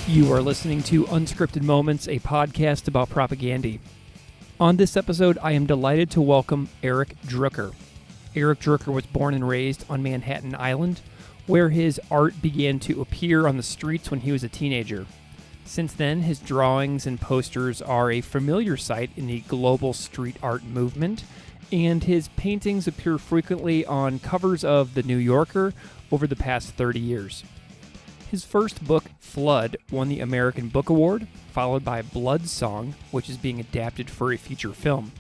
You are listening to Unscripted Moments, a podcast about propaganda. On this episode, I am delighted to welcome Eric Drooker. Eric Drooker was born and raised on Manhattan Island, where his art began to appear on the streets when he was a teenager. Since then, his drawings and posters are a familiar sight in the global street art movement, and his paintings appear frequently on covers of The New Yorker over the past 30 years. His first book, Flood, won the American Book Award, followed by Blood Song, which is being adapted for a feature film.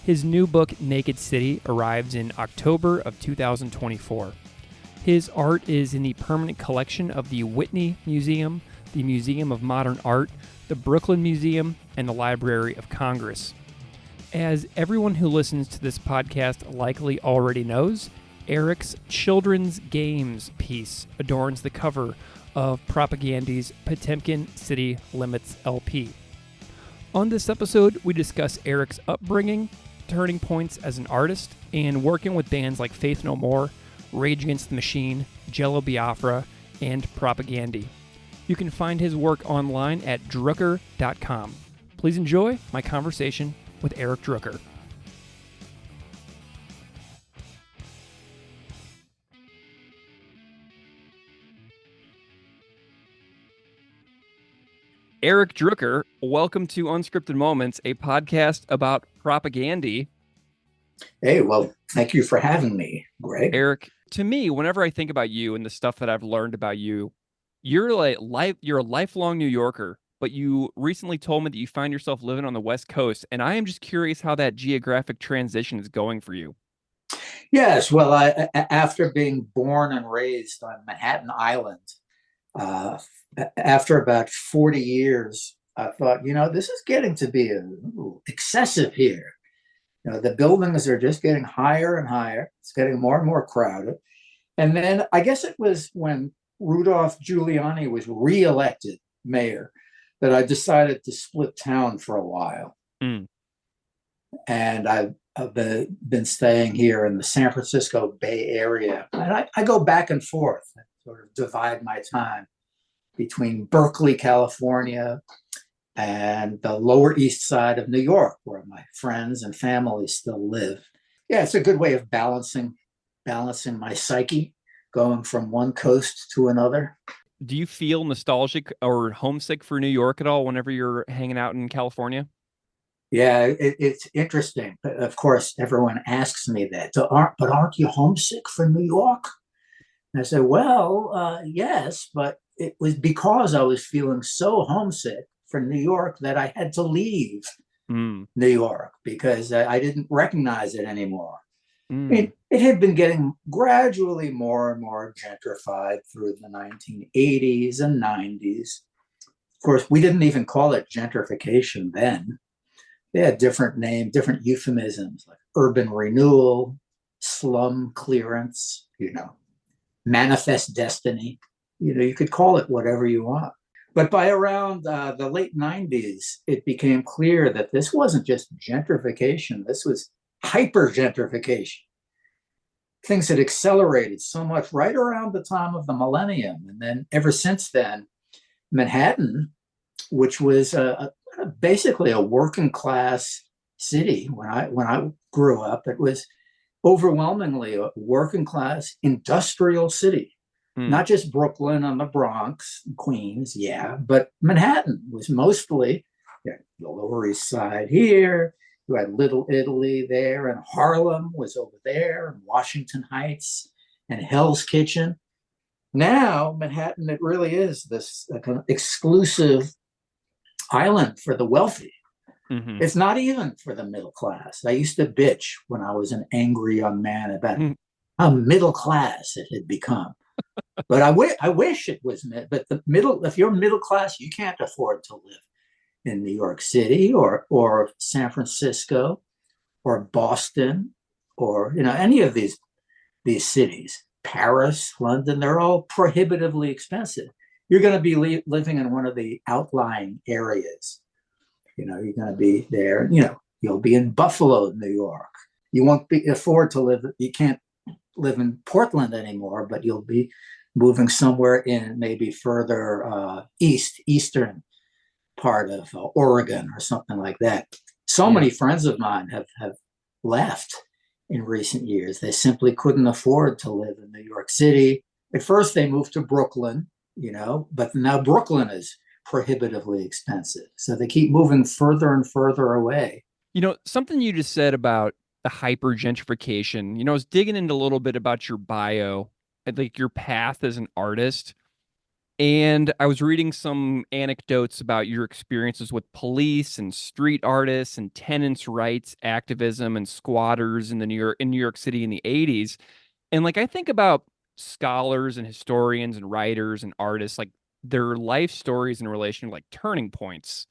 His new book, Naked City, arrives in October of 2024. His art is in the permanent collection of the Whitney Museum, the Museum of Modern Art, the Brooklyn Museum, and the Library of Congress. As everyone who listens to this podcast likely already knows, Eric's Children's Games piece adorns the cover of Propaganda's Potemkin City Limits LP. On this episode, we discuss Eric's upbringing, turning points as an artist, and working with bands like Faith No More, Rage Against the Machine, Jello Biafra, and Propaganda. You can find his work online at drooker.com. Please enjoy my conversation with Eric Drooker. Eric Drooker, welcome to Unscripted Moments, a podcast about propaganda. Hey, well, thank you for having me, Greg. Eric, to me, whenever I think about you and the stuff that I've learned about you, you're a lifelong New Yorker, but you recently told me that you find yourself living on the West Coast, and I am just curious how that geographic transition is going for you. Yes, well, after being born and raised on Manhattan Island, after about 40 years, I thought, this is getting to be a little excessive here. The buildings are just getting higher and higher. It's getting more and more crowded. And then I guess it was when Rudolph Giuliani was reelected mayor that I decided to split town for a while. And I've been staying here in the San Francisco Bay Area. And I go back and forth and sort of divide my time between Berkeley, California, and the Lower East Side of New York, where my friends and family still live. Yeah, it's a good way of balancing my psyche, going from one coast to another. Do you feel nostalgic or homesick for New York at all whenever you're hanging out in California? Yeah, it's interesting. Of course, everyone asks me that. But aren't you homesick for New York? And I said, well, yes, but it was because I was feeling so homesick for New York that I had to leave New York because I didn't recognize it anymore. It had been getting gradually more and more gentrified through the 1980s and 90s. Of course, we didn't even call it gentrification then. They had different names, different euphemisms like urban renewal, slum clearance, manifest destiny. You could call it whatever you want. But by around the late 90s, it became clear that this wasn't just gentrification. This was hyper-gentrification. Things had accelerated so much right around the time of the millennium. And then ever since then, Manhattan, which was basically a working class city when I grew up, it was overwhelmingly a working class industrial city. Not just Brooklyn and the Bronx, Queens, but Manhattan was mostly the Lower East Side here. You had Little Italy there, and Harlem was over there, and Washington Heights, and Hell's Kitchen. Now, Manhattan, it really is this kind of exclusive island for the wealthy. It's not even for the middle class. I used to bitch when I was an angry young man about how middle class it had become. But I wish it was, but if you're middle class, you can't afford to live in New York City or San Francisco or Boston or any of these cities. Paris, London, they're all prohibitively expensive. You're going to be living in one of the outlying areas. You're going to be there. You'll be in Buffalo, New York. You won't afford to live. You can't live in Portland anymore, but you'll be moving somewhere in maybe further eastern part of Oregon or something like that. So Yeah. many friends of mine have left in recent years. They simply couldn't afford to live in New York City. At first, they moved to Brooklyn, but now Brooklyn is prohibitively expensive. So they keep moving further and further away. Something you just said about the hyper gentrification, I was digging into a little bit about your bio, and like your path as an artist. And I was reading some anecdotes about your experiences with police and street artists and tenants' rights activism and squatters in New York City in the 80s. And like I think about scholars and historians and writers and artists, like their life stories in relation to like turning points.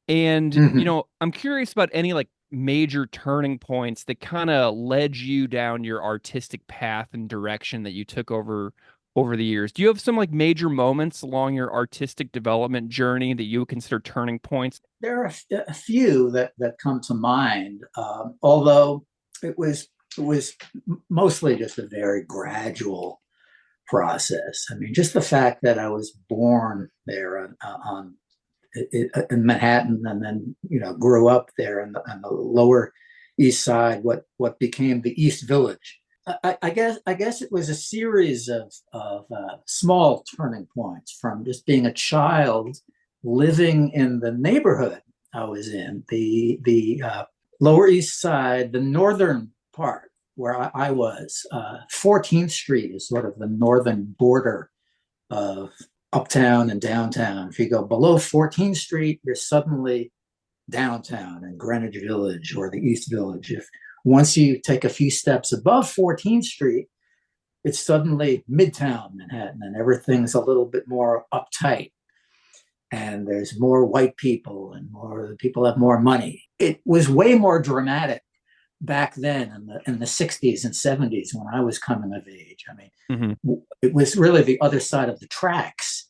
And, Mm-hmm. I'm curious about any like major turning points that kind of led you down your artistic path and direction that you took over the years. Do you have some like major moments along your artistic development journey that you would consider turning points? There are a few that come to mind, although it was mostly just a very gradual process. I mean, just the fact that I was born there on in Manhattan, and then grew up there on the Lower East Side, what became the East Village. I guess it was a series of small turning points from just being a child living in the neighborhood I was in, the Lower East Side, the northern part where I was. 14th Street is sort of the northern border of uptown and downtown. If you go below 14th Street, you're suddenly downtown in Greenwich Village or the East Village. If once you take a few steps above 14th Street, it's suddenly Midtown Manhattan, and everything's a little bit more uptight. And there's more white people, and more people have more money. It was way more dramatic back then in the 60s and 70s when I was coming of age. I mean, Hmm. it was really the other side of the tracks.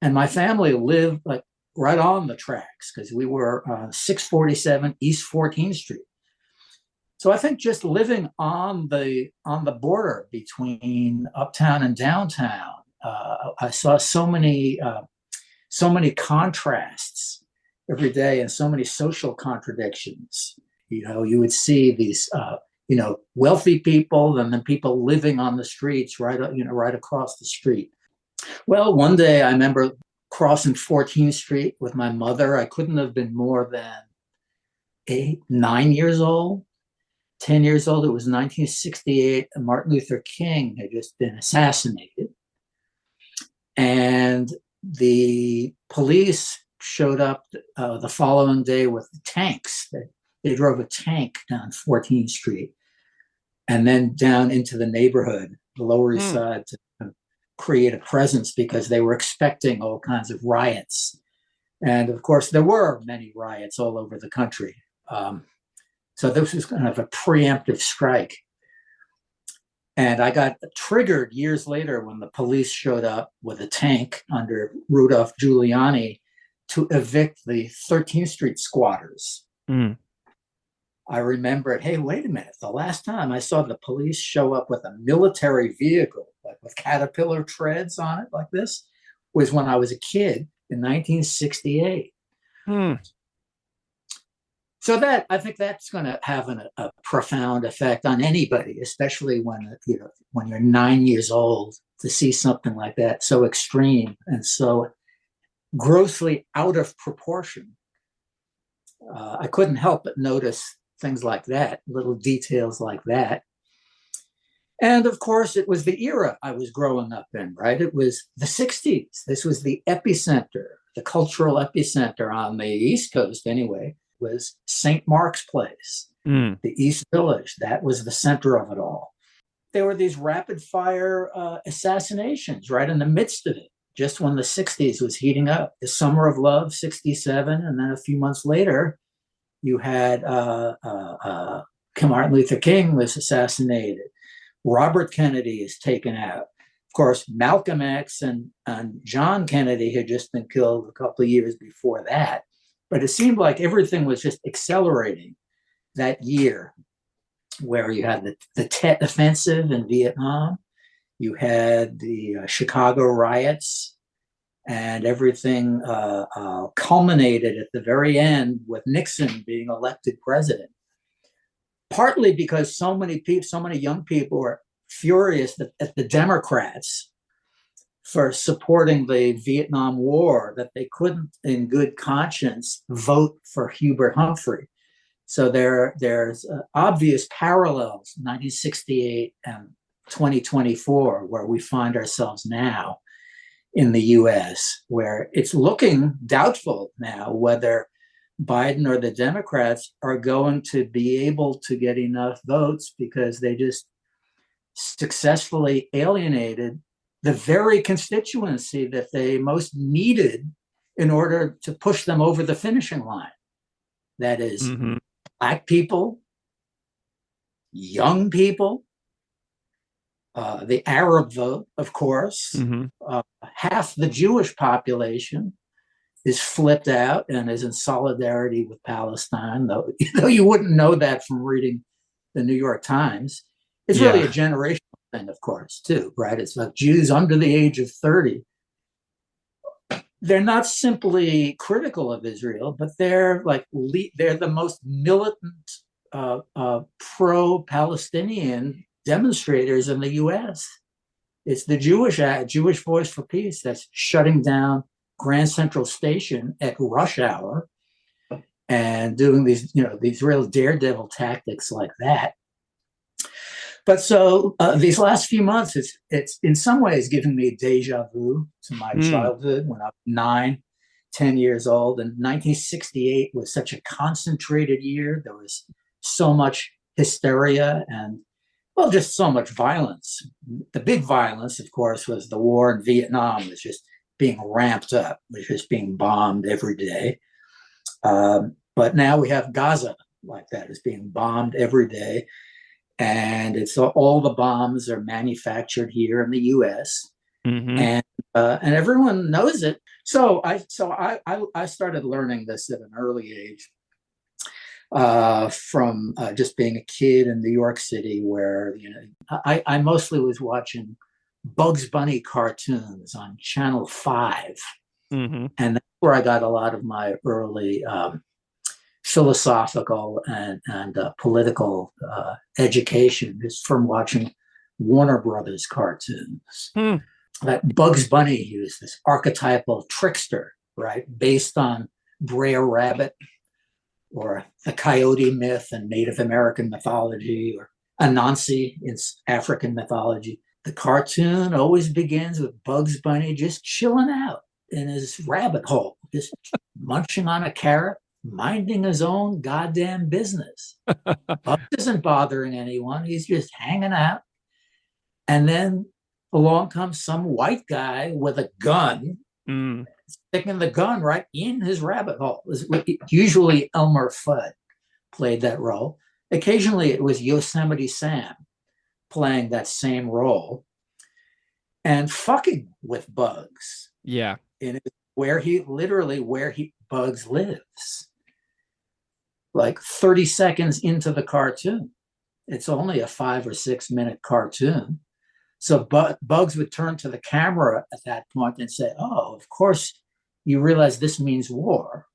And my family lived like right on the tracks because we were 647 East 14th Street. So I think just living on the border between uptown and downtown, I saw so many contrasts every day and so many social contradictions. You would see these wealthy people and then people living on the streets right across the street. Well, one day I remember crossing 14th Street with my mother. I couldn't have been more than 9 years old, 10 years old. It was 1968, and Martin Luther King had just been assassinated. And the police showed up the following day with tanks. They drove a tank down 14th Street and then down into the neighborhood, the Lower East Mm. Side, to create a presence because they were expecting all kinds of riots. And of course, there were many riots all over the country. So this was kind of a preemptive strike. And I got triggered years later when the police showed up with a tank under Rudolph Giuliani to evict the 13th Street squatters. Mm. I remembered, hey, wait a minute. The last time I saw the police show up with a military vehicle, like with Caterpillar treads on it, like this, was when I was a kid in 1968. Mm. So I think that's going to have a profound effect on anybody, especially when you're 9 years old, to see something like that so extreme and so grossly out of proportion. I couldn't help but notice things like that, little details like that. And of course, it was the era I was growing up in, right? It was the 60s. This was the epicenter, the cultural epicenter on the East Coast, anyway, was St. Mark's Place, Mm. the East Village. That was the center of it all. There were these rapid fire assassinations right in the midst of it, just when the 60s was heating up. The Summer of Love, 67. And then a few months later, you had Martin Luther King was assassinated. Robert Kennedy is taken out. Of course, Malcolm X and John Kennedy had just been killed a couple of years before that. But it seemed like everything was just accelerating that year. where you had the Tet Offensive in Vietnam, you had the Chicago riots, and everything culminated at the very end with Nixon being elected president. Partly because so many people, so many young people were furious at the Democrats for supporting the Vietnam War that they couldn't, in good conscience, vote for Hubert Humphrey. So there's obvious parallels, 1968 and 2024, where we find ourselves now in the US, where it's looking doubtful now whether Biden or the Democrats are going to be able to get enough votes because they just successfully alienated the very constituency that they most needed in order to push them over the finishing line. That is, Black people, young people, the Arab vote, of course. Half the Jewish population is flipped out and is in solidarity with Palestine, though you wouldn't know that from reading the New York Times. It's really a generational thing, of course, too, right? It's like Jews under the age of 30. They're not simply critical of Israel, but they're the most militant pro-Palestinian demonstrators in the U.S. It's the Jewish Voice for Peace that's shutting down Grand Central Station at rush hour and doing these real daredevil tactics like that. But so these last few months, it's in some ways giving me deja vu to my childhood when I was 9, 10 years old. And 1968 was such a concentrated year. There was so much hysteria and, well, just so much violence. The big violence, of course, was the war in Vietnam. It was just being ramped up, it was just being bombed every day. But now we have Gaza like that. It's being bombed every day. And it's all the bombs are manufactured here in the U.S. And everyone knows it. So I started learning this at an early age from just being a kid in New York City, where I mostly was watching Bugs Bunny cartoons on Channel 5, and that's where I got a lot of my early philosophical and political education, is from watching Warner Brothers cartoons. That Bugs Bunny, he was this archetypal trickster, right, based on Brer Rabbit or the coyote myth in Native American mythology, or Anansi in African mythology. The cartoon always begins with Bugs Bunny just chilling out in his rabbit hole, just munching on a carrot, minding his own goddamn business. Bugs isn't bothering anyone. He's just hanging out. And then along comes some white guy with a gun, sticking the gun right in his rabbit hole. Usually Elmer Fudd played that role. Occasionally it was Yosemite Sam playing that same role and fucking with Bugs. Yeah. Where Bugs lives. Like 30 seconds into the cartoon. It's only a 5 or 6 minute cartoon. So Bugs would turn to the camera at that point and say, "Oh, of course, you realize this means war.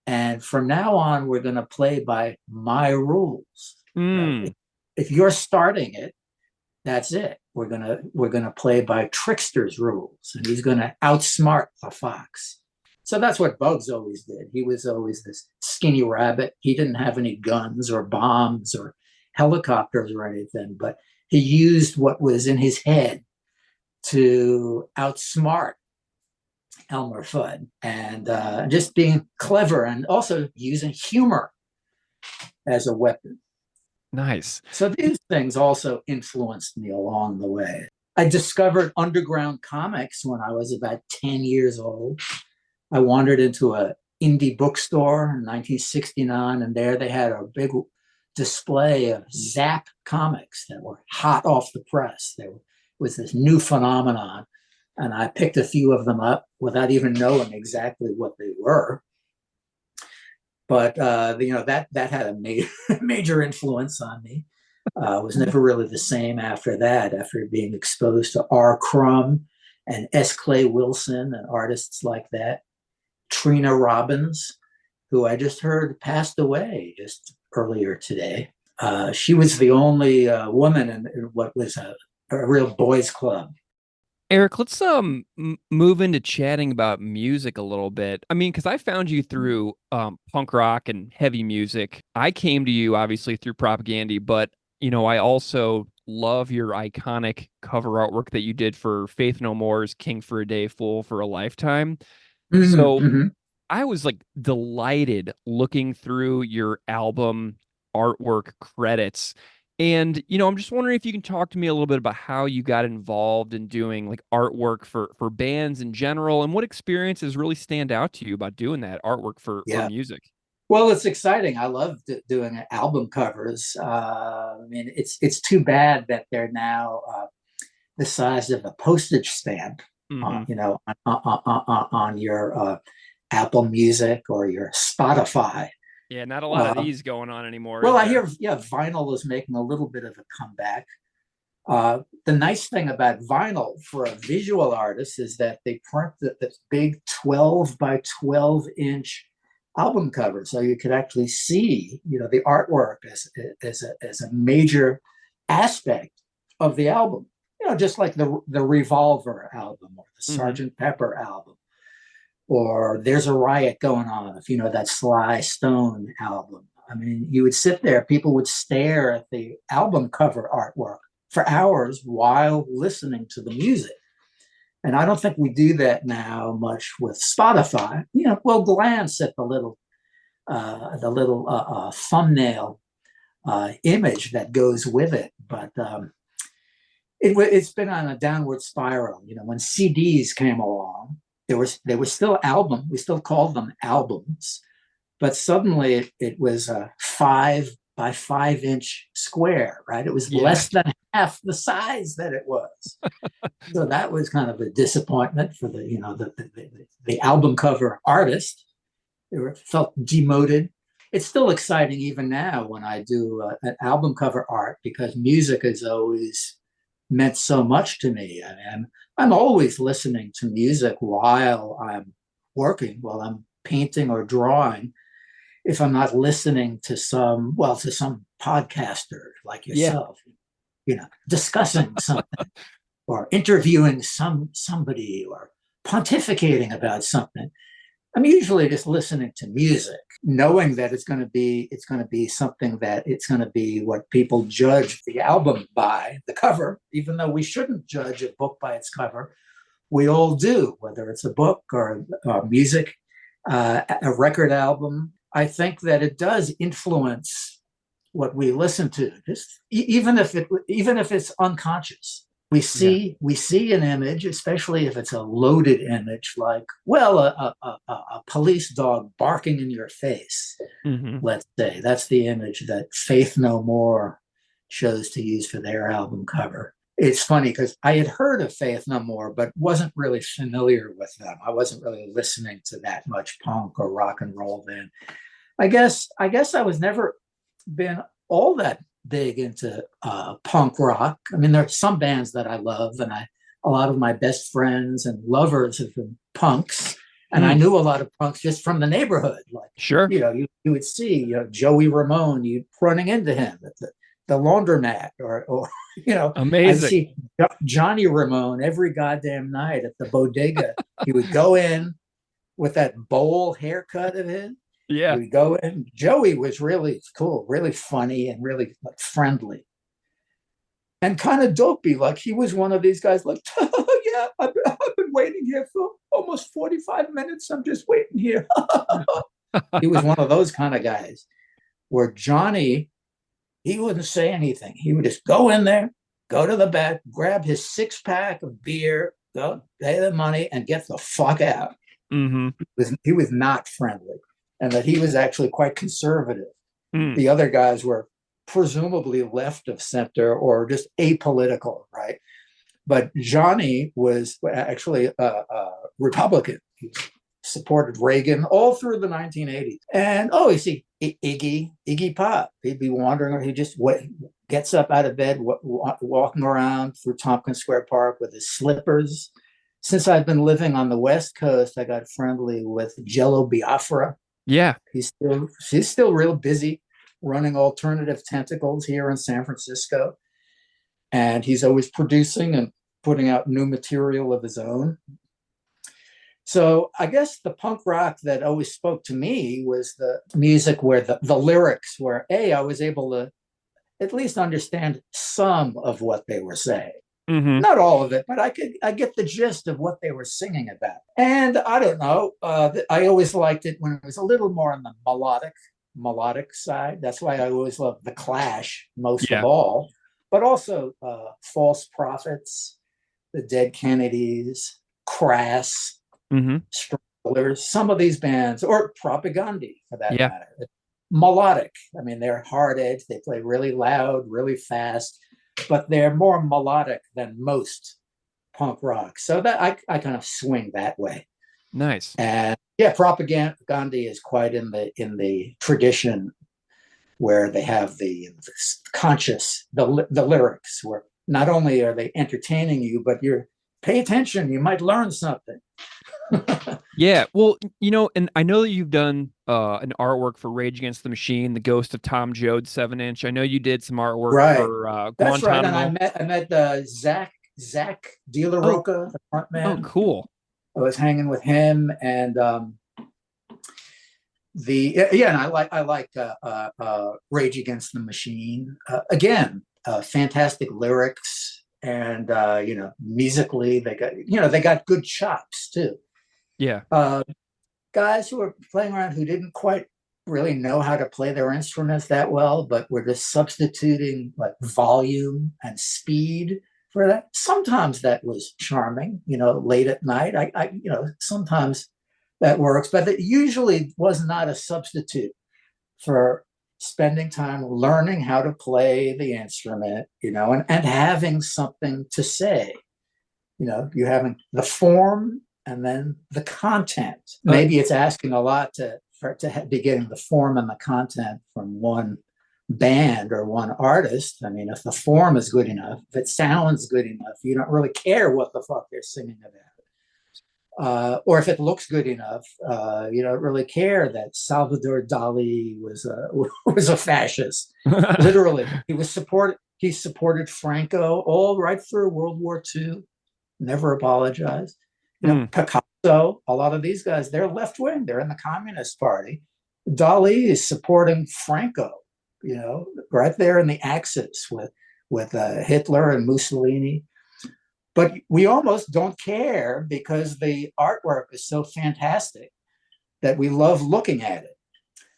And from now on, we're going to play by my rules. Right? If you're starting it, that's it. We're gonna play by Trickster's rules, and he's going to outsmart the fox." So that's what Bugs always did. He was always this skinny rabbit. He didn't have any guns or bombs or helicopters or anything, but he used what was in his head to outsmart Elmer Fudd, and just being clever and also using humor as a weapon. Nice. So these things also influenced me along the way. I discovered underground comics when I was about 10 years old. I wandered into an indie bookstore in 1969, and there they had a big display of Zap comics that were hot off the press. There was this new phenomenon, and I picked a few of them up without even knowing exactly what they were. But that had a major influence on me. Was never really the same after that. After being exposed to R. Crumb and S. Clay Wilson and artists like that, Trina Robbins, who I just heard passed away just earlier today. She was the only woman in what was a real boys' club. Eric, let's move into chatting about music a little bit. I mean, because I found you through punk rock and heavy music. I came to you obviously through Propaganda, but I also love your iconic cover artwork that you did for Faith No More's "King for a Day, Fool for a Lifetime." So Mm-hmm. I was like delighted looking through your album artwork credits. And, I'm just wondering if you can talk to me a little bit about how you got involved in doing like artwork for bands in general and what experiences really stand out to you about doing that artwork for Yeah. music. Well, it's exciting. I love doing album covers. I mean, it's too bad that they're now the size of a postage stamp, Hmm. on your Apple Music or your Spotify. Yeah, not a lot of Uh, these going on anymore, well, is I there? hear, yeah, vinyl is making a little bit of a comeback. The nice thing about vinyl for a visual artist is that they print this big 12 by 12-inch album cover. So you could actually see, the artwork as a major aspect of the album. Just like the Revolver album or the Hmm. Sergeant Pepper album, or There's a Riot Going On, if you know that Sly Stone album. I mean, you would sit there, people would stare at the album cover artwork for hours while listening to the music. And I don't think we do that now much with Spotify. We'll glance at the little thumbnail image that goes with it, but it's been on a downward spiral. When CDs came along, there was still album. We still called them albums, but suddenly it was a 5 by 5 inch square, right? It was Yeah. less than half the size that it was. So that was kind of a disappointment for the album cover artist. Felt demoted. It's still exciting even now when I do an album cover art, because music has always meant so much to me. I'm always listening to music while I'm working, while I'm painting or drawing. If I'm not listening to some podcaster like Yeah. yourself, discussing something or interviewing somebody or pontificating about something, I'm usually just listening to music, knowing that it's going to be something that it's going to be what people judge the album by, the cover, even though we shouldn't judge a book by its cover. We all do, whether it's a book or music, a record album. I think that it does influence what we listen to, just even if it's unconscious. Yeah. We see an image, especially if it's a loaded image, like, well, a police dog barking in your face. Hmm. Let's say that's the image that Faith No More chose to use for their album cover. It's funny because I had heard of Faith No More, but wasn't really familiar with them. I wasn't really listening to that much punk or rock and roll then. I guess I was never been all that big into punk rock. I mean, there are some bands that I love, and a lot of my best friends and lovers have been punks, and I Mm, knew a lot of punks just from the neighborhood. Like, sure. you would see, Joey Ramone, you running into him at the laundromat, or I'd Amazing. see Johnny Ramone every goddamn night at the bodega. He would go in with that bowl haircut of his. Yeah. He would go in. Joey was really cool, really funny, and really like friendly, and kind of dopey. Like, he was one of these guys. Like, oh, yeah, I've been waiting here for almost 45 minutes. I'm just waiting here. He was one of those kind of guys. Where Johnny, he wouldn't say anything. He would just go in there, go to the back, grab his 6-pack of beer, go pay the money, and get the fuck out. Hmm. He was not friendly, and that he was actually quite conservative. Mm. The other guys were presumably left of center or just apolitical, right? But Johnny was actually a Republican. He was supported Reagan all through the 1980s. And oh, you see Iggy Pop. He'd be wandering, he just gets up out of bed, walking around through Tompkins Square Park with his slippers. Since I've been living on the West Coast, I got friendly with Jello Biafra. Yeah. She's still real busy running Alternative Tentacles here in San Francisco. And he's always producing and putting out new material of his own. So I guess the punk rock that always spoke to me was the music where the lyrics were, I was able to at least understand some of what they were saying. Mm-hmm. Not all of it, but I get the gist of what they were singing about. And I don't know, I always liked it when it was a little more on the melodic side. That's why I always loved The Clash most of all, but also False Prophets, the Dead Kennedys, Crass, Stranglers, some of these bands, or Propaganda for that matter. Melodic. I mean, they're hard edge. They play really loud, really fast, but they're more melodic than most punk rock. So that I kind of swing that way. Nice. And Propaganda is quite in the tradition where they have the conscious, the lyrics, where not only are they entertaining you, but pay attention, you might learn something. Yeah, well, and I know that you've done an artwork for Rage Against the Machine, The Ghost of Tom Joad 7-inch. I know you did some artwork for Guantanamo. That's right, and I met Zach De La Roca, the front man. Oh, cool. I was hanging with him, and I like Rage Against the Machine. Again, fantastic lyrics, and musically they got good chops too. Yeah. Guys who were playing around who didn't quite really know how to play their instruments that well, but were just substituting like volume and speed for that. Sometimes that was charming, late at night. I sometimes that works, but it usually was not a substitute for spending time learning how to play the instrument, and having something to say. You having the form and then the content. Maybe it's asking a lot to be getting the form and the content from one band or one artist. I mean, if the form is good enough, if it sounds good enough, you don't really care what the fuck they're singing about. Or if it looks good enough, you don't really care that Salvador Dali was a fascist. Literally, he supported Franco all right through World War II. Never apologized. Picasso, a lot of these guys, they're left wing. They're in the Communist Party. Dali is supporting Franco, right there in the axis with Hitler and Mussolini. But we almost don't care because the artwork is so fantastic that we love looking at it.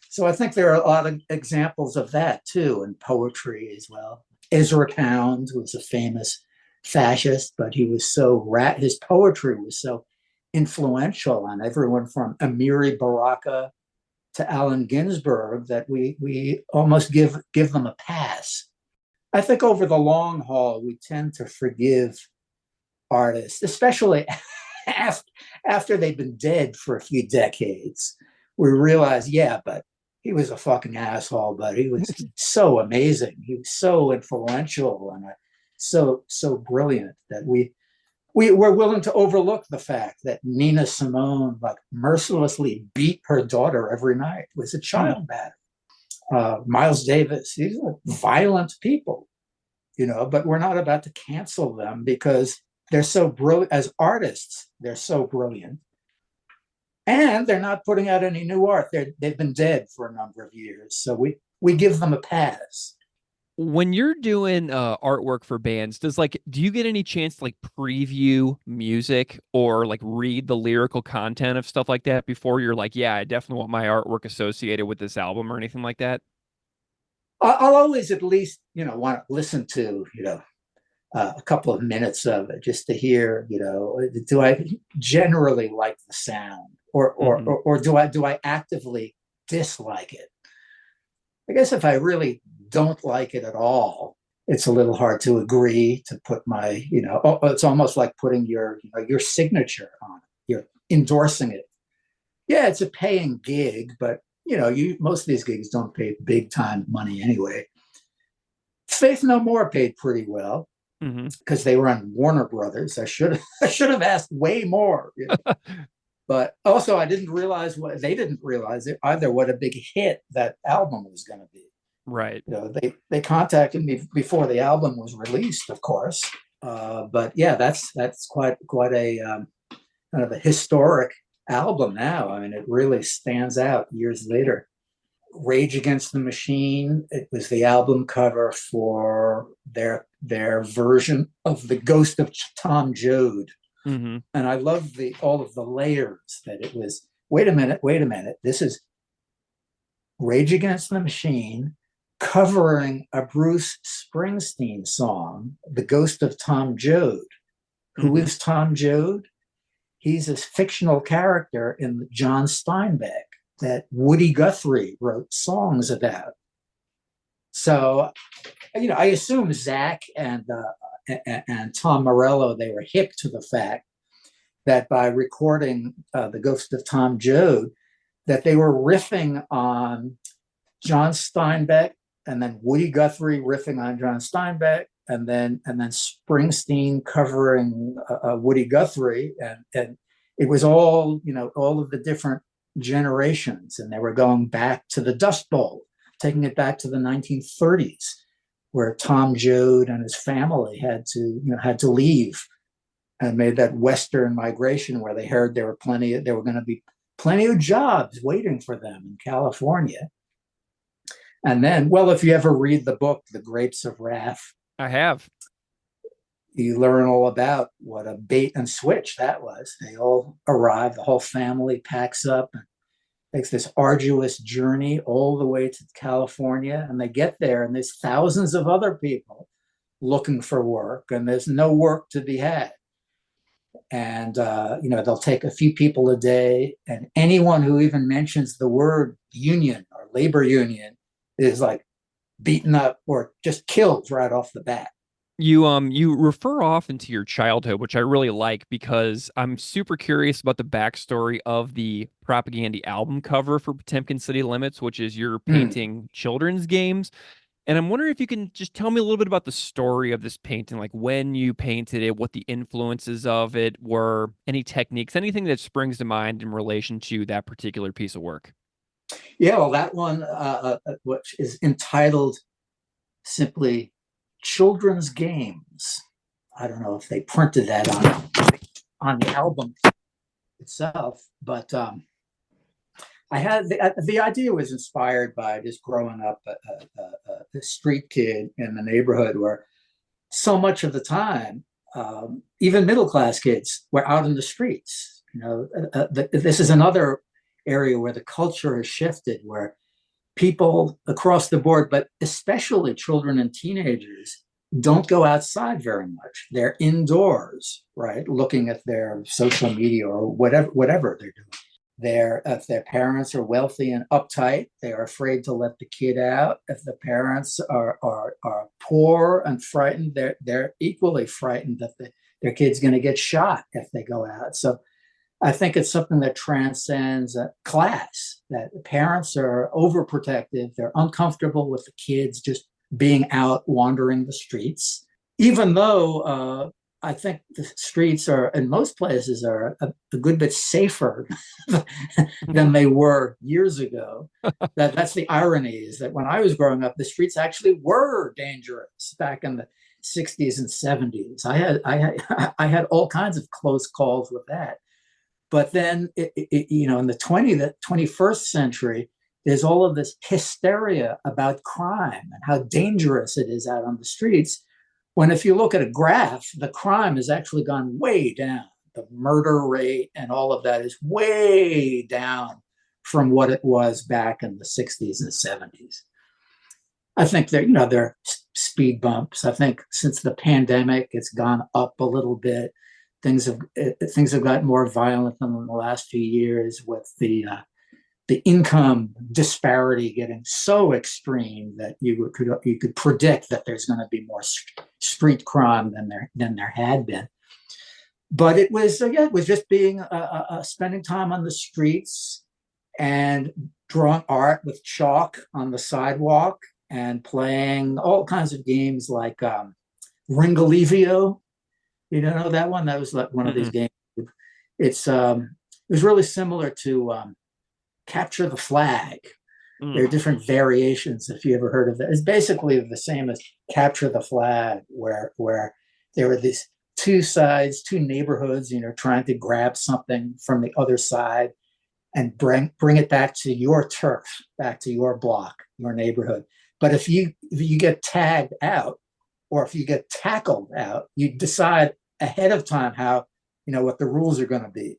So I think there are a lot of examples of that too, in poetry as well. Ezra Pound was a famous fascist, but he was his poetry was so influential on everyone from Amiri Baraka to Allen Ginsberg that we almost give them a pass. I think over the long haul, we tend to forgive artists, especially after they've been dead for a few decades. We realize, but he was a fucking asshole, but he was so amazing. He was so influential and so brilliant that we're willing to overlook the fact that Nina Simone mercilessly beat her daughter every night. It was a child battery. Miles Davis, these are violent people, but we're not about to cancel them because they're so brilliant as artists. They're so brilliant. And they're not putting out any new art. They've been dead for a number of years. So we give them a pass. When you're doing artwork for bands, do you get any chance to preview music or read the lyrical content of stuff like that before you're I definitely want my artwork associated with this album or anything like that? I'll always at least, want to listen to, a couple of minutes of it just to hear, do I generally like the sound or do I actively dislike it? I guess if I really don't like it at all, it's a little hard to agree to put my, it's almost like putting your signature on it. You're endorsing it Yeah, it's a paying gig, but most of these gigs don't pay big time money anyway. Faith No More paid pretty well Mm-hmm. because they were on Warner Brothers. I should have asked way more. But also, I didn't realize what they didn't realize it either. What a big hit that album was going to be. Right. They contacted me before the album was released, of course. But yeah, that's quite a kind of a historic album now. I mean, it really stands out years later. Rage Against the Machine. It was the album cover for their version of The Ghost of Tom Joad. Mm-hmm. And I love all of the layers that it was. Wait a minute. This is Rage Against the Machine covering a Bruce Springsteen song, The Ghost of Tom Joad. Who is Tom Joad? He's a fictional character in John Steinbeck that Woody Guthrie wrote songs about. So, I assume Zach and Tom Morello, they were hip to the fact that by recording The Ghost of Tom Joad, that they were riffing on John Steinbeck, and then Woody Guthrie riffing on John Steinbeck, and then Springsteen covering Woody Guthrie, and it was all all of the different generations, and they were going back to the Dust Bowl, taking it back to the 1930s, where Tom Joad and his family had to leave and made that Western migration, where they heard there were going to be plenty of jobs waiting for them in California. And then, well, if you ever read the book, The Grapes of Wrath, I have. You learn all about what a bait and switch that was. They all arrive, the whole family packs up and takes this arduous journey all the way to California. And they get there, and there's thousands of other people looking for work, and there's no work to be had. And, they'll take a few people a day, and anyone who even mentions the word union or labor union is like beaten up or just killed right off the bat. You refer often to your childhood, which I really like because I'm super curious about the backstory of the Propaganda album cover for Potemkin City Limits, which is you're painting children's games. And I'm wondering if you can just tell me a little bit about the story of this painting, like when you painted it, what the influences of it were, any techniques, anything that springs to mind in relation to that particular piece of work. Yeah, well, that one, which is entitled simply Children's Games. I don't know if they printed that on the album itself, but I had the idea was inspired by just growing up a street kid in the neighborhood where so much of the time, even middle class kids were out in the streets. This is another area where the culture has shifted, where people across the board, but especially children and teenagers, don't go outside very much. They're indoors, right? Looking at their social media or whatever they're doing. If their parents are wealthy and uptight, they are afraid to let the kid out. If the parents are poor and frightened, they're equally frightened that their kid's going to get shot if they go out. So I think it's something that transcends class, that parents are overprotective. They're uncomfortable with the kids just being out wandering the streets, even though I think the streets are, in most places, are a good bit safer than they were years ago. That's the irony, is that when I was growing up, the streets actually were dangerous back in the 60s and 70s. I had all kinds of close calls with that. But then, in the 21st century, there's all of this hysteria about crime and how dangerous it is out on the streets. When if you look at a graph, the crime has actually gone way down. The murder rate and all of that is way down from what it was back in the 60s and 70s. I think there are speed bumps. I think since the pandemic, it's gone up a little bit. Things have gotten more violent than in the last few years, with the income disparity getting so extreme that you could predict that there's going to be more street crime than there had been. But it was it was just being spending time on the streets and drawing art with chalk on the sidewalk and playing all kinds of games like Ringalivio. You don't know that one? That was like one of these Mm-mm. games. It was really similar to Capture the Flag. There Mm. are different variations. If you ever heard of that, it's basically the same as Capture the Flag, where there were these two sides, two neighborhoods, trying to grab something from the other side and bring it back to your turf, back to your block, your neighborhood. But if you get tagged out, or if you get tackled out, you decide ahead of time how what the rules are going to be.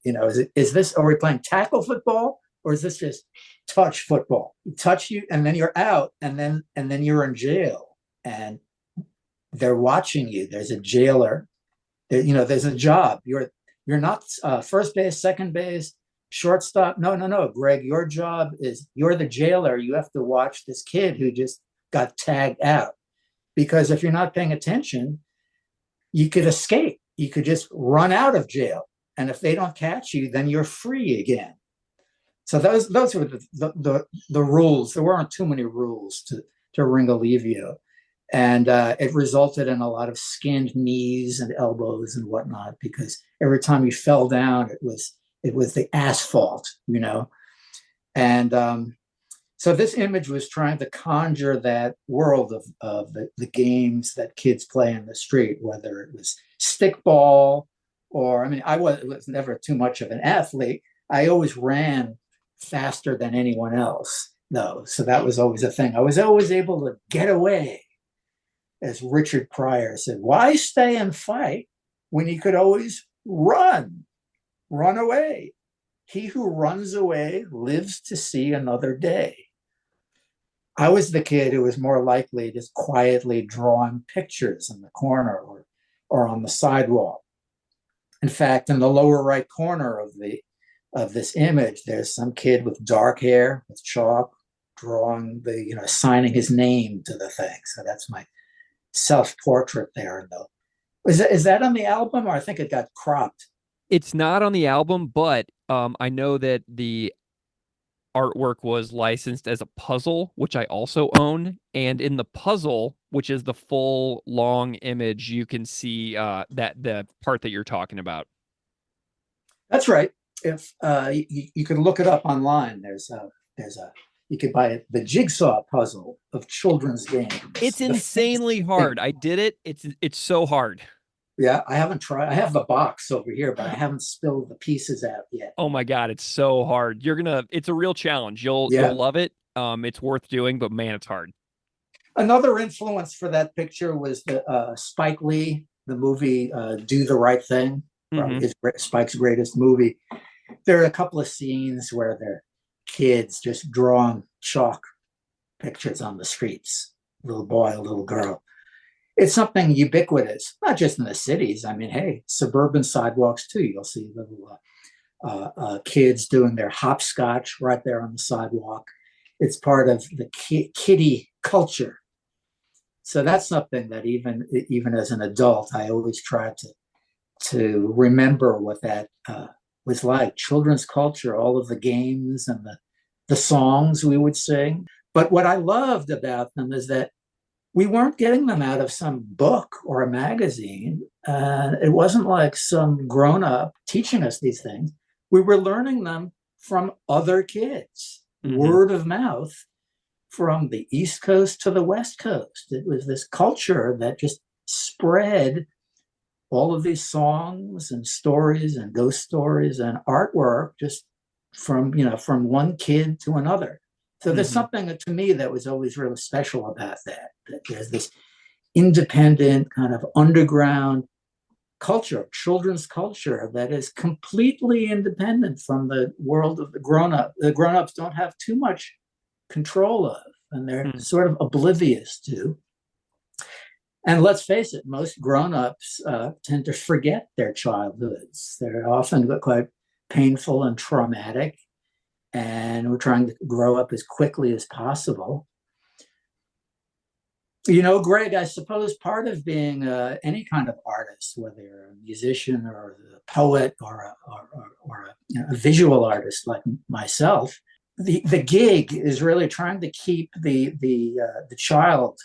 Is this, are we playing tackle football, or is this just touch football? You touch you, and then you're out, and then you're in jail, and they're watching you. There's a jailer. There's a job. You're not first base, second base, shortstop. No, no, no, Greg. Your job is, you're the jailer. You have to watch this kid who just got tagged out, because if you're not paying attention, you could escape. You could just run out of jail, and if they don't catch you, then you're free again. So those were the rules. There weren't too many rules to Ringalivio, and it resulted in a lot of skinned knees and elbows and whatnot, because every time you fell down, it was the asphalt. And so this image was trying to conjure that world of the games that kids play in the street, whether it was stickball, or, I mean, I was never too much of an athlete. I always ran faster than anyone else, though. So that was always a thing. I was always able to get away. As Richard Pryor said, why stay and fight when you could always run away? He who runs away lives to see another day. I was the kid who was more likely just quietly drawing pictures in the corner, or on the sidewalk. In fact, in the lower right corner of this image, there's some kid with dark hair with chalk drawing signing his name to the thing. So that's my self-portrait there. Though, is that on the album, or I think it got cropped? It's not on the album, but I know that the artwork was licensed as a puzzle, which I also own. And in the puzzle, which is the full long image, you can see that the part that you're talking about. That's right. If you could look it up online, there's a you could buy it, the jigsaw puzzle of children's games. It's insanely hard. I did it. It's so hard. Yeah, I haven't tried. I have the box over here, but I haven't spilled the pieces out yet. Oh my God, it's so hard. It's a real challenge. You'll Yeah. love it. It's worth doing, but man, it's hard. Another influence for that picture was the Spike Lee, the movie Do the Right Thing, Mm-hmm. probably Spike's greatest movie. There are a couple of scenes where they're kids just drawing chalk pictures on the streets, a little boy, a little girl. It's something ubiquitous, not just in the cities. I mean, hey, suburban sidewalks too. You'll see little kids doing their hopscotch right there on the sidewalk. It's part of the kiddie culture. So that's something that even as an adult, I always try to remember what that was like. Children's culture, all of the games and the songs we would sing. But what I loved about them is that we weren't getting them out of some book or a magazine. It wasn't like some grown up teaching us these things. We were learning them from other kids, Mm-hmm. word of mouth, from the East Coast to the West Coast. It was this culture that just spread all of these songs and stories and ghost stories and artwork just from one kid to another. So there's Mm-hmm. something to me that was always really special about that there's this independent kind of underground culture, children's culture, that is completely independent from the world of the grown-up. The grown-ups don't have too much control of, and they're Mm-hmm. sort of oblivious to. And let's face it, most grown-ups tend to forget their childhoods. They're often quite painful and traumatic, and we're trying to grow up as quickly as possible. Greg, I suppose part of being any kind of artist, whether you're a musician or a poet or a visual artist like myself, the gig is really trying to keep the child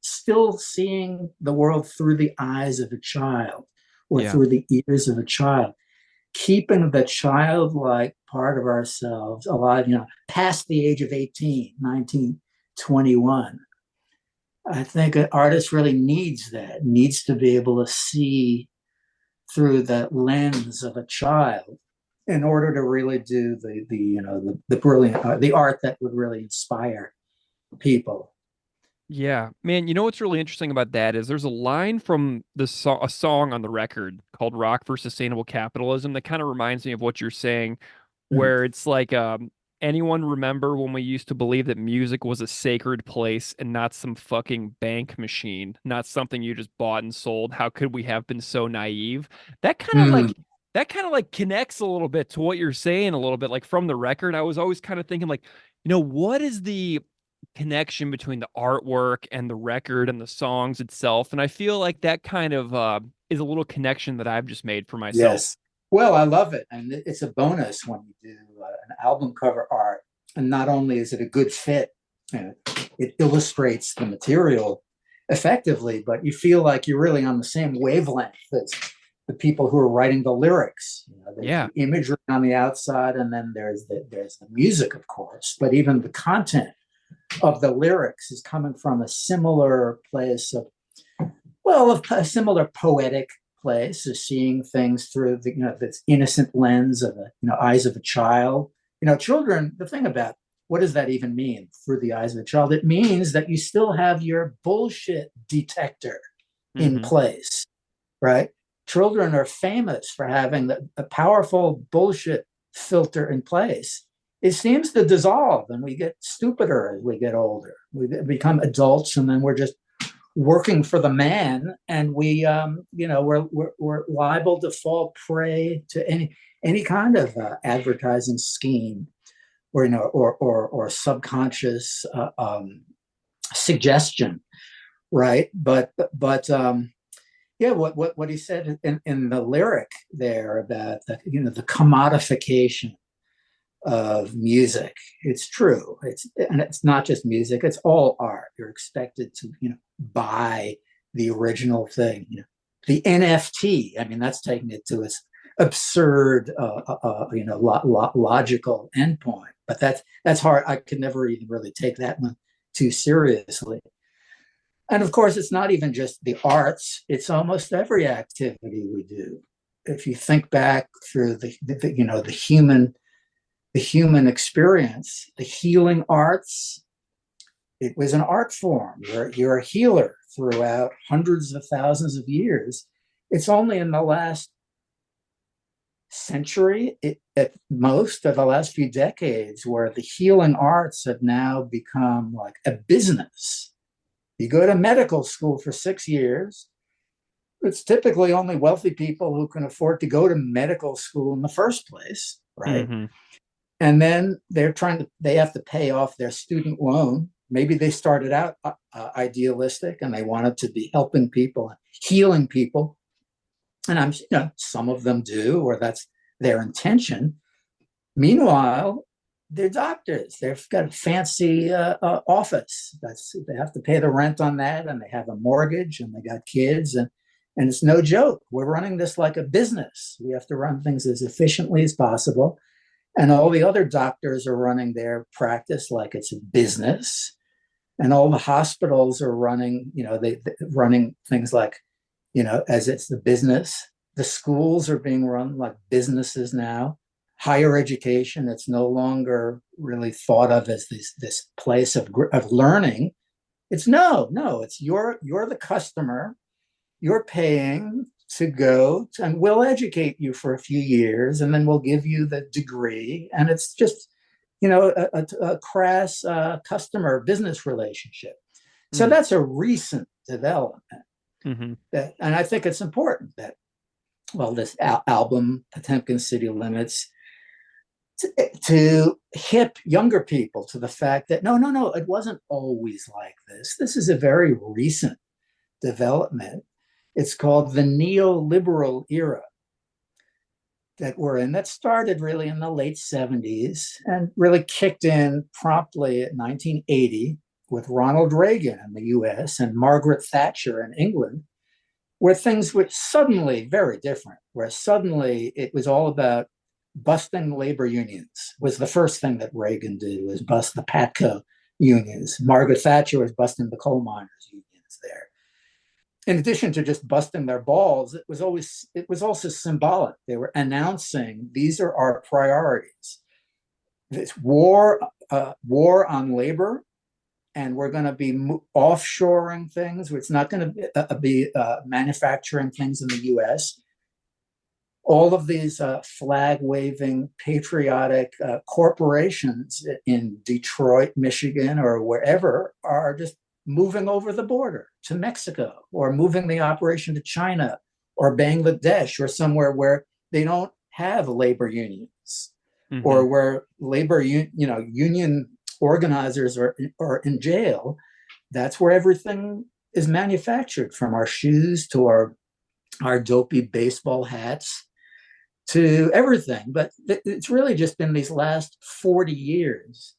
still seeing the world through the eyes of a child or Yeah. through the ears of a child, keeping the childlike part of ourselves alive, past the age of 18, 19, 21. I think an artist really needs to be able to see through the lens of a child in order to really do the brilliant the art that would really inspire people. Yeah, man, you know what's really interesting about that is there's a line from a song on the record called Rock for Sustainable Capitalism that kind of reminds me of what you're saying, Mm. where it's like anyone remember when we used to believe that music was a sacred place and not some fucking bank machine, not something you just bought and sold? How could we have been so naive? That kind of Mm. like that kind of like connects a little bit to what you're saying a little bit. Like from the record, I was always kind of thinking like, what is the connection between the artwork and the record and the songs itself. And I feel like that kind of is a little connection that I've just made for myself. Yes. Well, I love it. And it's a bonus when you do an album cover art. And not only is it a good fit, it illustrates the material effectively, but you feel like you're really on the same wavelength as the people who are writing the lyrics. There's Yeah. the imagery on the outside, and then there's the music, of course, but even the content of the lyrics is coming from a similar place of, well, a similar poetic place of seeing things through this innocent lens of eyes of a child. Children, the thing about what does that even mean through the eyes of a child? It means that you still have your bullshit detector in Hmm. place, right? Children are famous for having a powerful bullshit filter in place. It seems to dissolve and we get stupider as we get older. We become adults and then we're just working for the man, and we're liable to fall prey to any kind of advertising scheme or subconscious suggestion, right? But yeah, what he said in the lyric there about the commodification of music. It's true. It's not just music. It's all art. You're expected to buy the original thing. The NFT. I mean, that's taking it to its absurd, logical endpoint. But that's hard. I could never even really take that one too seriously. And of course, it's not even just the arts. It's almost every activity we do. If you think back through the human experience, the healing arts, it was an art form. You're a healer throughout hundreds of thousands of years. It's only in the last century, at most of the last few decades, where the healing arts have now become like a business. You go to medical school for 6 years. It's typically only wealthy people who can afford to go to medical school in the first place, right? Hmm. And then they have to pay off their student loan. Maybe they started out idealistic and they wanted to be helping people, healing people. And some of them do, or that's their intention. Meanwhile, they're doctors. They've got a fancy office. They have to pay the rent on that, and they have a mortgage, and they got kids, and it's no joke. We're running this like a business. We have to run things as efficiently as possible, and all the other doctors are running their practice like it's a business, and all the hospitals are running, they running things like, as it's the business. The schools are being run like businesses now. Higher education, it's no longer really thought of as this place of learning. It's no, it's you're the customer. You're paying to go and we'll educate you for a few years and then we'll give you the degree. And it's just, a crass customer business relationship. So that's a recent development. Hmm. And I think it's important that, well, this album, Potemkin City Limits, to hip younger people to the fact that no, it wasn't always like this. This is a very recent development. It's called the neoliberal era that we're in, that started really in the late 70s and really kicked in promptly at 1980 with Ronald Reagan in the US and Margaret Thatcher in England, where things were suddenly very different, where suddenly it was all about busting labor unions. Was the first thing that Reagan did, was bust the Patco unions. Margaret Thatcher was busting the coal miners unions there. In addition to just busting their balls, it was also symbolic. They were announcing, these are our priorities. It's war on labor, and we're going to be offshoring things. It's not going to be manufacturing things in the U.S. All of these flag-waving, patriotic corporations in Detroit, Michigan, or wherever are just moving over the border to Mexico, or moving the operation to China or Bangladesh, or somewhere where they don't have labor unions, or where labor union organizers are in jail. That's where everything is manufactured, from our shoes to our dopey baseball hats to everything. But it's really just been these last 40 years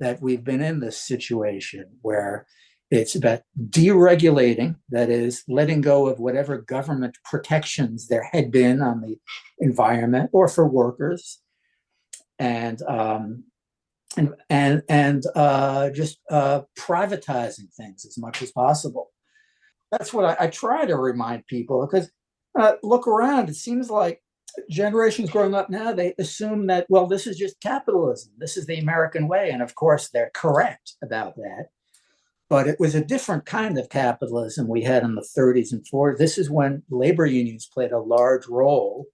that we've been in this situation where it's about deregulating, that is, letting go of whatever government protections there had been on the environment or for workers, and just privatizing things as much as possible. That's what I try to remind people, because look around. It seems like generations growing up now, they assume that, well, this is just capitalism. This is the American way. And of course, they're correct about that. But it was a different kind of capitalism we had in the 30s and 40s. This is when labor unions played a large role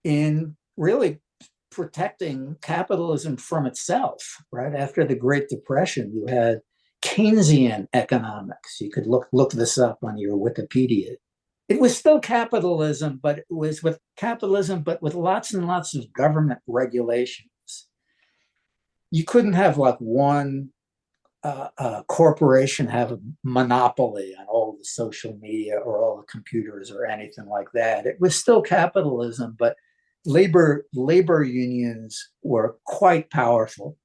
in really protecting capitalism from itself. Right after the Great Depression, you had Keynesian economics. You could look this up on your Wikipedia. It was still capitalism, but it was with capitalism, but with lots and lots of government regulations. You couldn't have like one corporation have a monopoly on all the social media or all the computers or anything like that. It was still capitalism, but labor unions were quite powerful.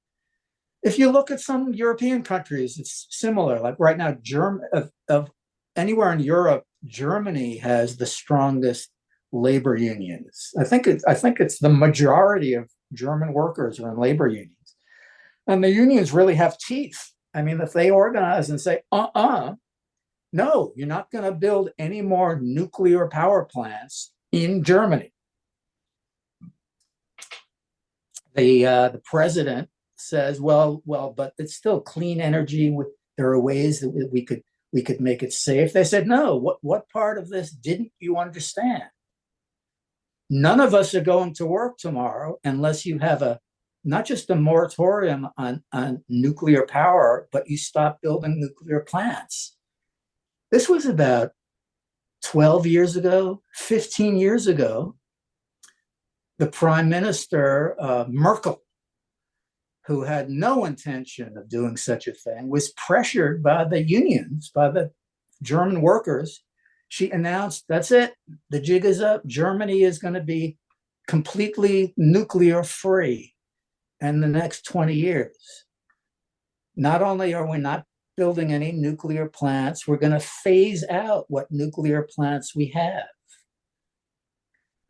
If you look at some European countries, it's similar. Like right now, of anywhere in Europe, Germany has the strongest labor unions. I think it's the majority of German workers are in labor unions, and the unions really have teeth. I mean, if they organize and say, no, you're not going to build any more nuclear power plants in Germany. The president says, well, but it's still clean energy. There are ways that we could make it safe. They said, no, what part of this didn't you understand? None of us are going to work tomorrow unless you have not just a moratorium on nuclear power, but you stop building nuclear plants. This was about 12 years ago, 15 years ago. The Prime Minister, Merkel, who had no intention of doing such a thing, was pressured by the unions, by the German workers. She announced, that's it, the jig is up. Germany is going to be completely nuclear free in the next 20 years. Not only are we not building any nuclear plants, we're going to phase out what nuclear plants we have.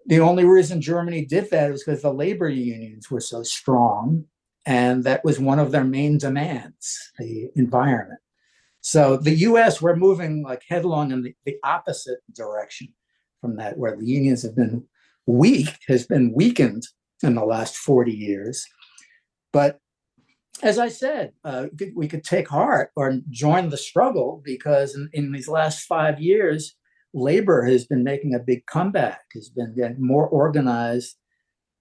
The only reason Germany did that is because the labor unions were so strong, and that was one of their main demands, the environment. So the US, we're moving like headlong in the opposite direction from that, where the unions have been weakened in the last 40 years. But as I said, we could take heart or join the struggle, because in these last 5 years, labor has been making a big comeback, has been getting more organized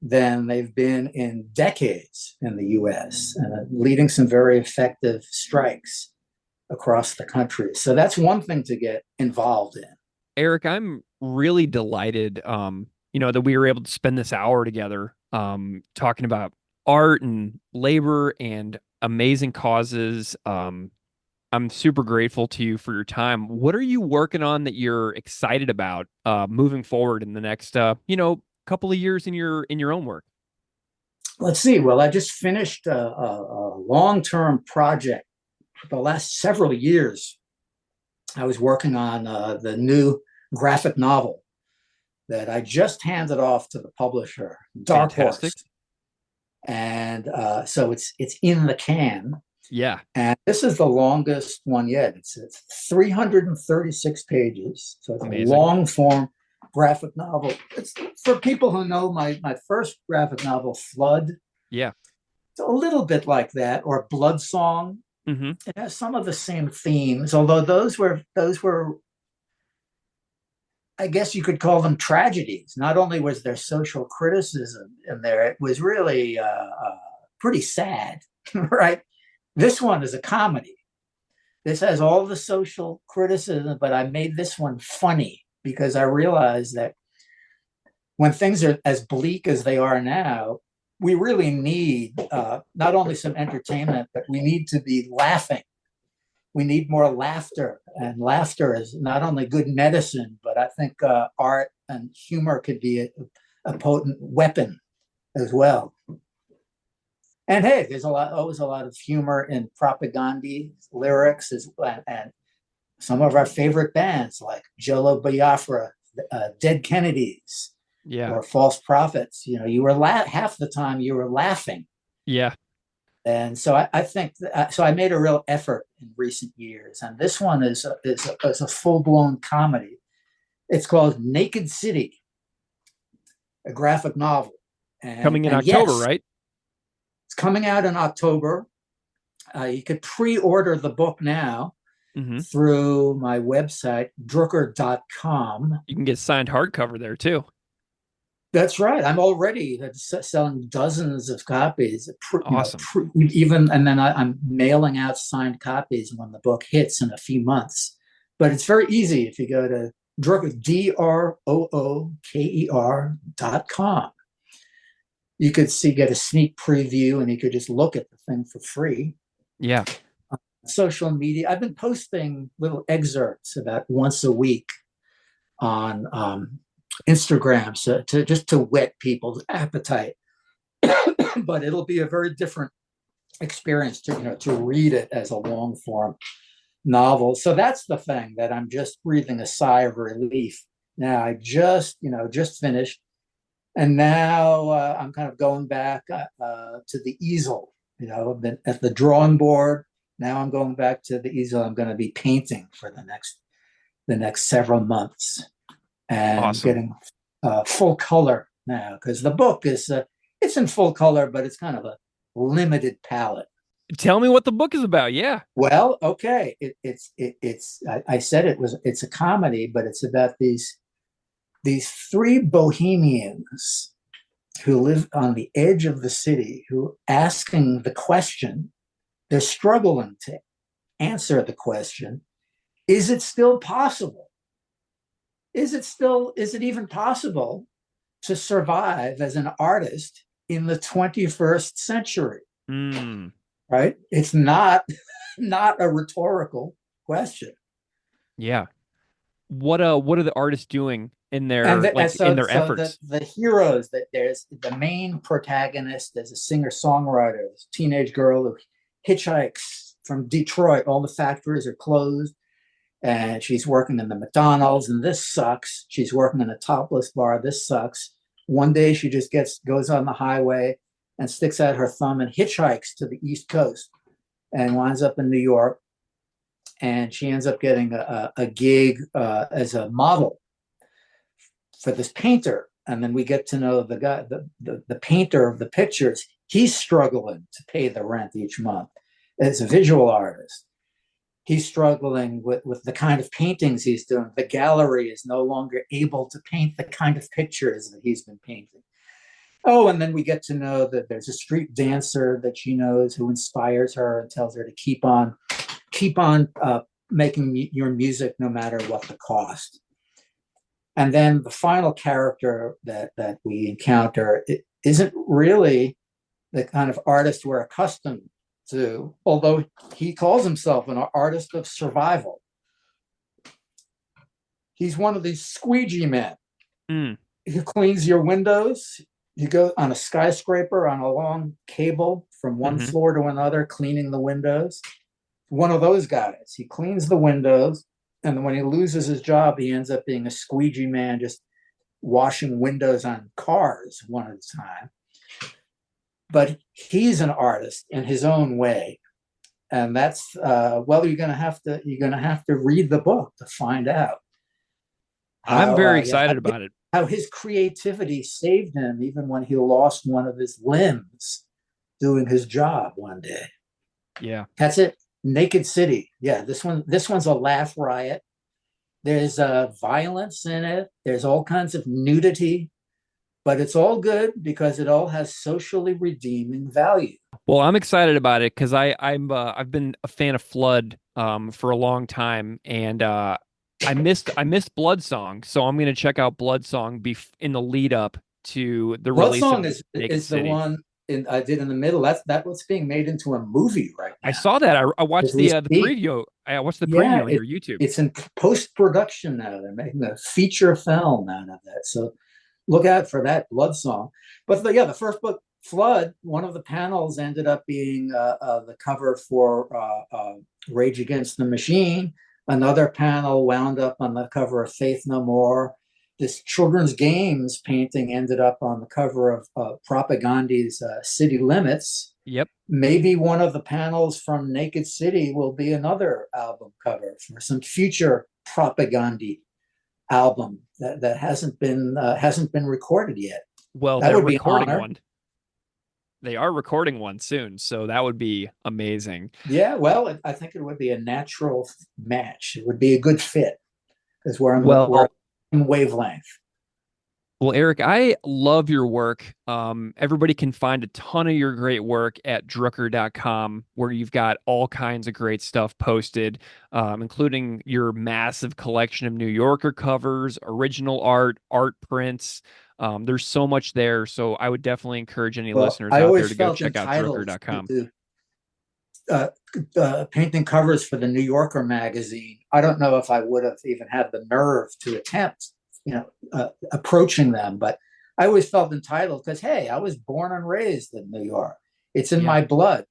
than they've been in decades in the US, and leading some very effective strikes across the country. So that's one thing to get involved in. Eric, I'm really delighted, that we were able to spend this hour together, talking about art and labor and amazing causes. I'm super grateful to you for your time. What are you working on that you're excited about moving forward in the next couple of years in your own work? Let's see. Well, I just finished a long-term project for the last several years. I was working on the new graphic novel that I just handed off to the publisher, Dark Fantastic. Horse, and so it's in the can. Yeah. And this is the longest one yet. It's 336 pages, so it's a Amazing. long form graphic novel. It's for people who know my first graphic novel, Flood. Yeah. It's a little bit like that, or Blood Song. Mm-hmm. It has some of the same themes, although those were I guess you could call them tragedies. Not only was there social criticism in there, it was really pretty sad, right? This one is a comedy. This has all the social criticism, but I made this one funny because I realized that when things are as bleak as they are now, we really need not only some entertainment, but we need to be laughing. We need more laughter, and laughter is not only good medicine, but I think art and humor could be a potent weapon as well. And hey, there's always a lot of humor in propaganda lyrics, and some of our favorite bands like Jello Biafra, Dead Kennedys, Yeah. or False Prophets. You know, you were half the time you were laughing. Yeah. And so I think so. I made a real effort in recent years, and this one is a full blown comedy. It's called Naked City, a graphic novel, Coming in and October, yes, right? it's coming out in October. You could pre-order the book now Mm-hmm. through my website, drooker.com. You can get signed hardcover there too. That's right. I'm already selling dozens of copies, Awesome. even, and then I'm mailing out signed copies when the book hits in a few months. But it's very easy if you go to Drooker, DROOKER.com. You could get a sneak preview, and you could just look at the thing for free. Yeah. Social media, I've been posting little excerpts about once a week on Instagram, so to whet people's appetite. But it'll be a very different experience to read it as a long form novel. So that's the thing that I'm just breathing a sigh of relief. Now I just finished, and now I'm kind of going back to the easel. I've been at the drawing board. Now I'm going back to the easel. I'm going to be painting for the next several months, and Awesome. getting full color now, because the book is it's in full color, but it's kind of a limited palette. Tell me what the book is about. Yeah. Well, okay, I said it's a comedy, but it's about these three bohemians who live on the edge of the city, who are asking the question. They're struggling to answer the question: is it still possible? Is it even possible to survive as an artist in the 21st century? Mm. Right? It's not a rhetorical question. Yeah. What are the artists doing in their in their efforts? The heroes, that there's the main protagonist is a singer-songwriter, this teenage girl who hitchhikes from Detroit. All the factories are closed, and she's working in the McDonald's, and this sucks. She's working in a topless bar. This sucks. One day she just goes on the highway and sticks out her thumb and hitchhikes to the East Coast and winds up in New York. And she ends up getting a gig as a model for this painter. And then we get to know the guy, the painter of the pictures. He's struggling to pay the rent each month as a visual artist. He's struggling with the kind of paintings he's doing. The gallery is no longer able to paint the kind of pictures that he's been painting. Oh, and then we get to know that there's a street dancer that she knows who inspires her and tells her to keep on making your music no matter what the cost. And then the final character that we encounter, it isn't really the kind of artist we're accustomed to, although he calls himself an artist of survival. He's one of these squeegee men. He cleans your windows. You go on a skyscraper on a long cable from one floor to another, cleaning the windows. One of those guys. He cleans the windows, and when he loses his job, he ends up being a squeegee man, just washing windows on cars one at a time. But he's an artist in his own way, and that's you're gonna have to read the book to find out. I'm very excited about it. How his creativity saved him even when he lost one of his limbs doing his job one day. Yeah, that's it. Naked City. Yeah, this one's a laugh riot. There's violence in it. There's all kinds of nudity, but it's all good because it all has socially redeeming value. Well, I'm excited about it because I've been a fan of Flood for a long time, and I missed Blood Song, so I'm going to check out Blood Song in the lead up to the Blood release Song of Naked is the City. one I did in the middle. That's what's being made into a movie right now. I saw that. I watched the preview. I watched the preview on your YouTube. It's in post-production now. They're making a feature film out of that. So look out for that, Blood Song. But the first book, Flood, one of the panels ended up being the cover for Rage Against the Machine. Another panel wound up on the cover of Faith No More. This children's games painting ended up on the cover of Propagandi's City Limits. Yep. Maybe one of the panels from Naked City will be another album cover for some future Propagandi album that hasn't been recorded yet. Well, they're recording one. They are recording one soon, so that would be amazing. Yeah, well, I think it would be a natural match. It would be a good fit because we're in wavelength. Well, Eric, I love your work. Everybody can find a ton of your great work at Drooker.com, where you've got all kinds of great stuff posted, including your massive collection of New Yorker covers, original art prints. There's so much there, so I would definitely encourage any listeners out there to go check out Drooker.com. Painting covers for the New Yorker magazine. I don't know if I would have even had the nerve to attempt, approaching them, but I always felt entitled because, hey, I was born and raised in New York. It's in my blood.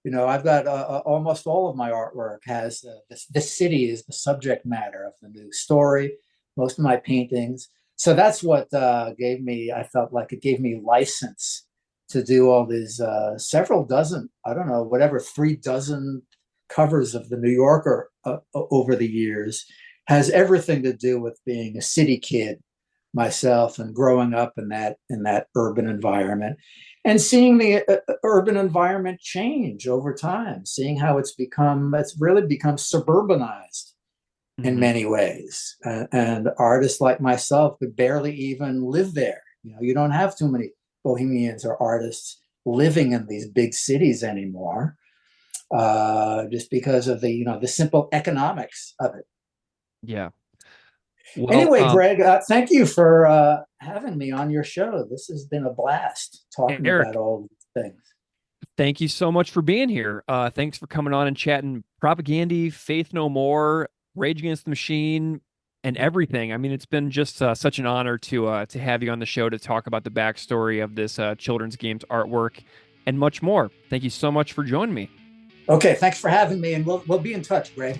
I've got almost all of my artwork has this city is the subject matter of the news story. Most of my paintings. So that's what I felt like it gave me license to do all these several dozen, 3 dozen covers of the New Yorker over the years. Has everything to do with being a city kid myself and growing up in that urban environment and seeing the urban environment change over time, seeing how it's really become suburbanized in many ways. And artists like myself could barely even live there. You don't have too many bohemians or artists living in these big cities anymore, just because of the simple economics of it. Yeah. Well, anyway, Greg, thank you for having me on your show. This has been a blast talking about all these things. Thank you so much for being here. Thanks for coming on and chatting Propaganda, Faith No More, Rage Against the Machine, and everything. I mean, it's been just such an honor to have you on the show to talk about the backstory of this children's games artwork and much more. Thank you so much for joining me. Okay, thanks for having me, and we'll be in touch, Greg.